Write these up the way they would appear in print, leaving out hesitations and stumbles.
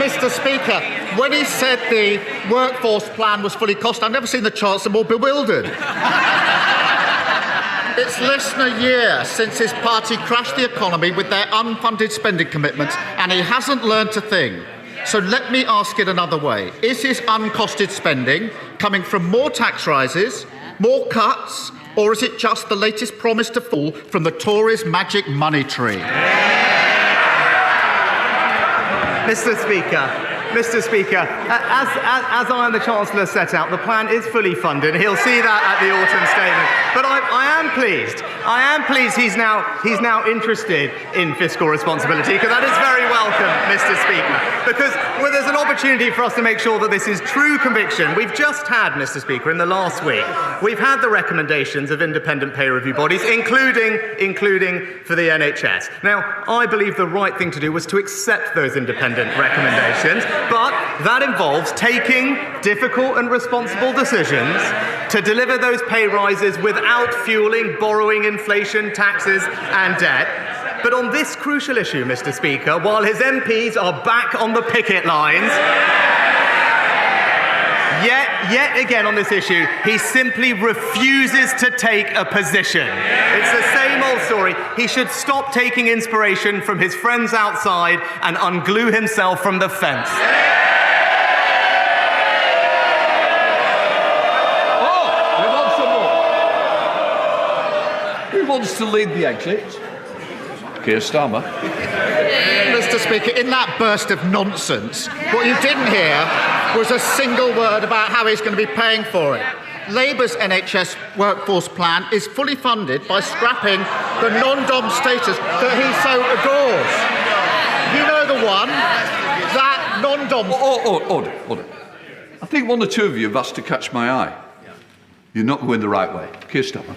Mr. Speaker, when he said the workforce plan was fully costed, I've never seen the Chancellor more bewildered. It's less than a year since his party crashed the economy with their unfunded spending commitments, and he hasn't learned a thing. So let me ask it another way. Is his uncosted spending coming from more tax rises, more cuts, or is it just the latest promise to fall from the Tories' magic money tree? Mr. Speaker, as I and the Chancellor set out, the plan is fully funded. He'll see that at the autumn statement. But I am pleased he's now interested in fiscal responsibility, because that is very welcome, Mr. Speaker. Because there's an opportunity for us to make sure that this is true conviction. We've just had, Mr. Speaker, in the last week, we've had the recommendations of independent pay review bodies, including for the NHS. Now, I believe the right thing to do was to accept those independent recommendations, but that involves taking difficult and responsible decisions to deliver those pay rises without fueling borrowing, inflation, taxes and debt. But on this crucial issue, Mr. Speaker, while his MPs are back on the picket lines, yet again on this issue, he simply refuses to take a position. It's the same old story. He should stop taking inspiration from his friends outside and unglue himself from the fence. Who wants to lead the exit? Keir Starmer. Mr. Speaker, in that burst of nonsense, what you didn't hear was a single word about how he's going to be paying for it. Labour's NHS workforce plan is fully funded by scrapping the non-dom status that he so adores. You know the one, that non-dom... Order. I think one or two of you have asked to catch my eye. You're not going the right way. Keir Starmer.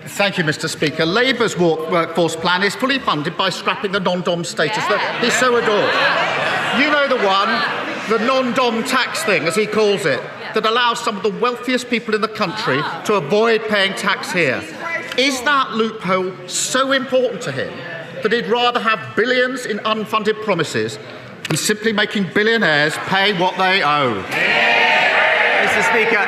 Thank you, Mr. Speaker. Labour's workforce plan is fully funded by scrapping the non-dom status that he so adores. You know the one, the non-dom tax thing, as he calls it, that allows some of the wealthiest people in the country to avoid paying tax here. Is that loophole so important to him that he'd rather have billions in unfunded promises than simply making billionaires pay what they owe? Mr. Speaker,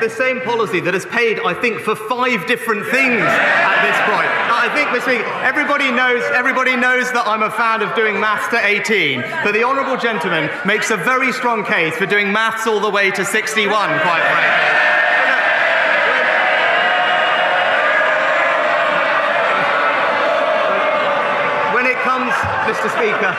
the same policy that has paid, I think, for 5 different things at this point. I think, Mr. Speaker, everybody knows that I'm a fan of doing maths to 18, but the honourable gentleman makes a very strong case for doing maths all the way to 61, quite frankly. When it comes, Mr. Speaker,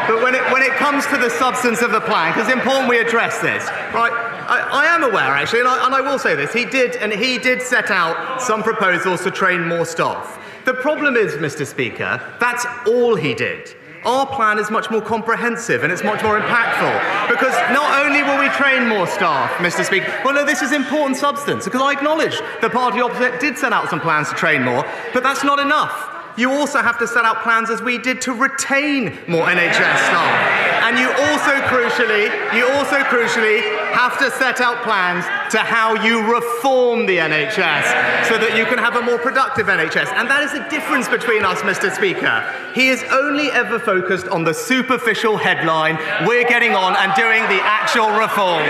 but when it comes to the substance of the plan, because it's important we address this, right? I am aware, actually, and I will say this. He did set out some proposals to train more staff. The problem is, Mr. Speaker, that's all he did. Our plan is much more comprehensive and it's much more impactful, because not only will we train more staff, Mr. Speaker, well, no, this is important substance, because I acknowledge the party opposite did set out some plans to train more, but that's not enough. You also have to set out plans, as we did, to retain more NHS staff. And you also crucially have to set out plans to how you reform the NHS so that you can have a more productive NHS. And that is the difference between us, Mr. Speaker. He is only ever focused on the superficial headline. We're getting on and doing the actual reform.